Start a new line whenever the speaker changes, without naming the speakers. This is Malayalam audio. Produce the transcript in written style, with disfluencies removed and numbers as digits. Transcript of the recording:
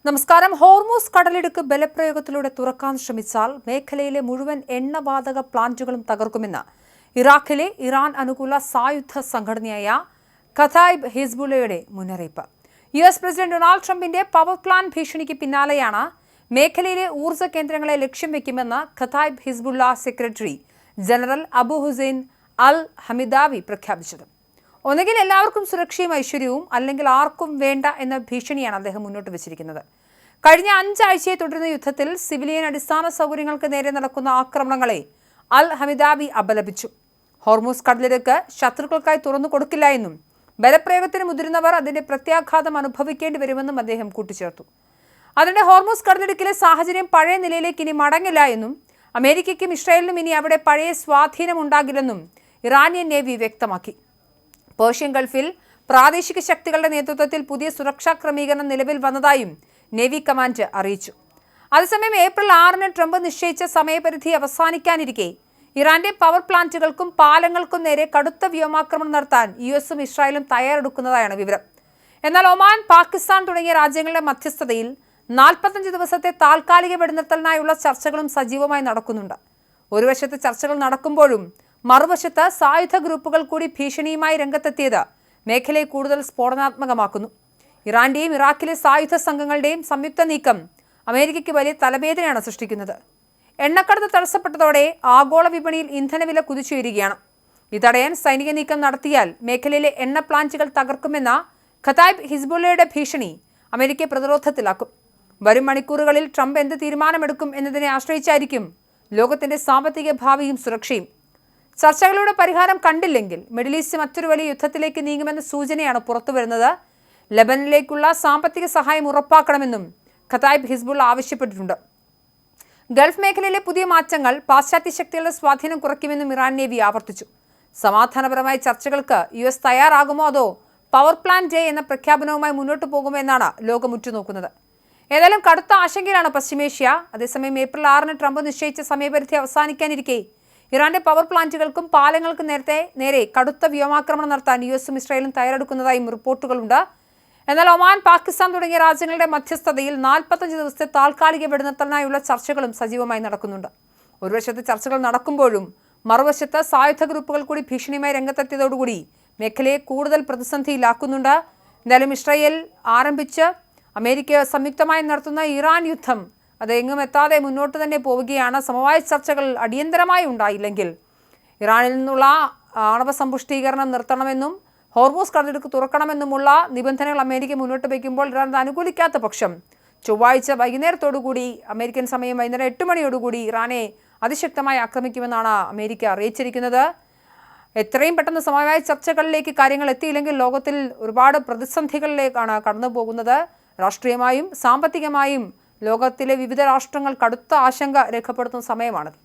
നമസ്കാരം. ഹോർമൂസ് കടലിടുക്ക് ബലപ്രയോഗത്തിലൂടെ തുറക്കാൻ ശ്രമിച്ചാൽ മേഖലയിലെ മുഴുവൻ എണ്ണവാതക പ്ലാന്റുകളും തകർക്കുമെന്ന് ഇറാഖിലെ ഇറാൻ അനുകൂല സായുധ സംഘടനയായ കതായിബ് ഹിസ്ബുള്ളയുടെ മുന്നറിയിപ്പ്. US പ്രസിഡന്റ് ഡൊണാൾഡ് ട്രംപിന്റെ പവർ പ്ലാന്റ് ഭീഷണിക്ക് പിന്നാലെയാണ് മേഖലയിലെ ഊർജ്ജ കേന്ദ്രങ്ങളെ ലക്ഷ്യം വെക്കുമെന്ന് Kataib Hezbollah secretary general Abu Hussein al Hamidawi പ്രഖ്യാപിച്ചത്. ഒന്നുകിൽ എല്ലാവർക്കും സുരക്ഷയും ഐശ്വര്യവും, അല്ലെങ്കിൽ ആർക്കും വേണ്ട എന്ന ഭീഷണിയാണ് അദ്ദേഹം മുന്നോട്ട് വെച്ചിരിക്കുന്നത്. കഴിഞ്ഞ 5 ആഴ്ചയെ തുടരുന്ന യുദ്ധത്തിൽ സിവിലിയൻ അടിസ്ഥാന സൗകര്യങ്ങൾക്ക് നേരെ നടക്കുന്ന ആക്രമണങ്ങളെ അൽ ഹമിദാവി അപലപിച്ചു. ഹോർമൂസ് കടലിടുക്ക് ശത്രുക്കൾക്കായി തുറന്നു കൊടുക്കില്ല എന്നും ബലപ്രയോഗത്തിന് മുതിരുന്നവർ അതിന്റെ പ്രത്യാഘാതം അനുഭവിക്കേണ്ടി വരുമെന്നും അദ്ദേഹം കൂട്ടിച്ചേർത്തു. അതിന്റെ ഹോർമൂസ് കടലിടുക്കിലെ സാഹചര്യം പഴയ നിലയിലേക്ക് ഇനി മടങ്ങില്ല എന്നും അമേരിക്കയ്ക്കും ഇസ്രായേലിനും ഇനി അവിടെ പഴയ സ്വാധീനം ഉണ്ടാകില്ലെന്നും ഇറാനിയൻ നേവി വ്യക്തമാക്കി. പേർഷ്യൻ ഗൾഫിൽ പ്രാദേശിക ശക്തികളുടെ നേതൃത്വത്തിൽ പുതിയ സുരക്ഷാ ക്രമീകരണം നിലവിൽ വന്നതായും നേവി കമാൻഡ് അറിയിച്ചു. അതേസമയം ഏപ്രിൽ 6-ന് ട്രംപ് നിശ്ചയിച്ച സമയപരിധി അവസാനിക്കാനിരിക്കെ ഇറാന്റെ പവർ പ്ലാന്റുകൾക്കും പാലങ്ങൾക്കും നേരെ കടുത്ത വ്യോമാക്രമണം നടത്താൻ US-ഉം ഇസ്രായേലും തയ്യാറെടുക്കുന്നതായാണ് വിവരം. എന്നാൽ ഒമാൻ, പാകിസ്ഥാൻ തുടങ്ങിയ രാജ്യങ്ങളുടെ മധ്യസ്ഥതയിൽ 45 ദിവസത്തെ താൽക്കാലിക വെടിനിർത്തലിനായുള്ള ചർച്ചകളും സജീവമായി നടക്കുന്നുണ്ട്. ഒരു വശത്ത് ചർച്ചകൾ നടക്കുമ്പോഴും മറുവശത്ത് സായുധ ഗ്രൂപ്പുകൾ കൂടി ഭീഷണിയുമായി രംഗത്തെത്തിയത് മേഖലയെ കൂടുതൽ സ്ഫോടനാത്മകമാക്കുന്നു. ഇറാന്റെയും ഇറാഖിലെ സായുധ സംഘങ്ങളുടെയും സംയുക്ത നീക്കം അമേരിക്കയ്ക്ക് വലിയ തലവേദനയാണ് സൃഷ്ടിക്കുന്നത്. എണ്ണക്കടത്ത് തടസ്സപ്പെട്ടതോടെ ആഗോള വിപണിയിൽ ഇന്ധനവില കുതിച്ചുയരുകയാണ്. ഇതടയാൻ സൈനിക നീക്കം നടത്തിയാൽ മേഖലയിലെ എണ്ണ പ്ലാന്റുകൾ തകർക്കുമെന്ന ഖതായിബ് ഹിസ്ബുള്ളയുടെ ഭീഷണി അമേരിക്കയെ പ്രതിരോധത്തിലാക്കും. വരും മണിക്കൂറുകളിൽ ട്രംപ് എന്ത് തീരുമാനമെടുക്കും എന്നതിനെ ആശ്രയിച്ചായിരിക്കും ലോകത്തിന്റെ സാമ്പത്തിക ഭാവിയും സുരക്ഷയും. ചർച്ചകളുടെ പരിഹാരം കണ്ടില്ലെങ്കിൽ മിഡിൽ ഈസ്റ്റ് മറ്റൊരു വലിയ യുദ്ധത്തിലേക്ക് നീങ്ങുമെന്ന സൂചനയാണ് പുറത്തുവരുന്നത്. ലെബനനിലേക്കുള്ള സാമ്പത്തിക സഹായം ഉറപ്പാക്കണമെന്നും ഖതായിബ് ഹിസ്ബുള്ള ആവശ്യപ്പെട്ടിട്ടുണ്ട്. ഗൾഫ് മേഖലയിലെ പുതിയ മാറ്റങ്ങൾ പാശ്ചാത്യ ശക്തികളുടെ സ്വാധീനം കുറയ്ക്കുമെന്നും ഇറാൻ നേവി ആവർത്തിച്ചു. സമാധാനപരമായ ചർച്ചകൾക്ക് US തയ്യാറാകുമോ അതോ പവർ പ്ലാന്റ് ഡേ എന്ന പ്രഖ്യാപനവുമായി മുന്നോട്ട് പോകുമോ എന്നാണ് ലോകം ഉറ്റുനോക്കുന്നത്. ഏതായാലും കടുത്ത ആശങ്കയിലാണ് പശ്ചിമേഷ്യ. അതേസമയം ഏപ്രിൽ 6-ന് ട്രംപ് നിശ്ചയിച്ച സമയപരിധി അവസാനിക്കാനിരിക്കെ ഇറാന്റെ പവർ പ്ലാന്റുകൾക്കും പാലങ്ങൾക്കും നേരെ കടുത്ത വ്യോമാക്രമണം നടത്താൻ US-ഉം ഇസ്രായേലും തയ്യാറെടുക്കുന്നതായും റിപ്പോർട്ടുകളുണ്ട്. എന്നാൽ ഒമാൻ, പാകിസ്ഥാൻ തുടങ്ങിയ രാജ്യങ്ങളുടെ മധ്യസ്ഥതയിൽ 45 ദിവസത്തെ താൽക്കാലിക വെടിനിർത്തലിനായുള്ള ചർച്ചകളും സജീവമായി നടക്കുന്നുണ്ട്. ഒരു വശത്ത് ചർച്ചകൾ നടക്കുമ്പോഴും മറുവശത്ത് സായുധ ഗ്രൂപ്പുകൾ കൂടി ഭീഷണിയുമായി രംഗത്തെത്തിയതോടുകൂടി മേഖലയെ കൂടുതൽ പ്രതിസന്ധിയിലാക്കുന്നുണ്ട്. എന്തായാലും ഇസ്രായേൽ ആരംഭിച്ച് അമേരിക്ക സംയുക്തമായി നടത്തുന്ന ഇറാൻ യുദ്ധം അത് എങ്ങും എത്താതെ മുന്നോട്ട് തന്നെ പോവുകയാണ്. സമവായ ചർച്ചകൾ അടിയന്തരമായി ഉണ്ടായില്ലെങ്കിൽ ഇറാനിൽ നിന്നുള്ള ആണവ സമ്പുഷ്ടീകരണം നിർത്തണമെന്നും ഹോർമൂസ് കടലിടുക്ക് തുറക്കണമെന്നുമുള്ള നിബന്ധനകൾ അമേരിക്ക മുന്നോട്ട് വയ്ക്കുമ്പോൾ ഇറാൻ അനുകൂലിക്കാത്ത പക്ഷം ചൊവ്വാഴ്ച വൈകുന്നേരത്തോടുകൂടി, അമേരിക്കൻ സമയം വൈകുന്നേരം 8 മണിയോടുകൂടി ഇറാനെ അതിശക്തമായി ആക്രമിക്കുമെന്നാണ് അമേരിക്ക അറിയിച്ചിരിക്കുന്നത്. എത്രയും പെട്ടെന്ന് സമവായ ചർച്ചകളിലേക്ക് കാര്യങ്ങൾ എത്തിയില്ലെങ്കിൽ ലോകത്തിൽ ഒരുപാട് പ്രതിസന്ധികളിലേക്കാണ് കടന്നു പോകുന്നത്. രാഷ്ട്രീയമായും സാമ്പത്തികമായും ലോകത്തിലെ വിവിധ രാഷ്ട്രങ്ങൾ കടുത്ത ആശങ്ക രേഖപ്പെടുത്തുന്ന സമയമാണത്.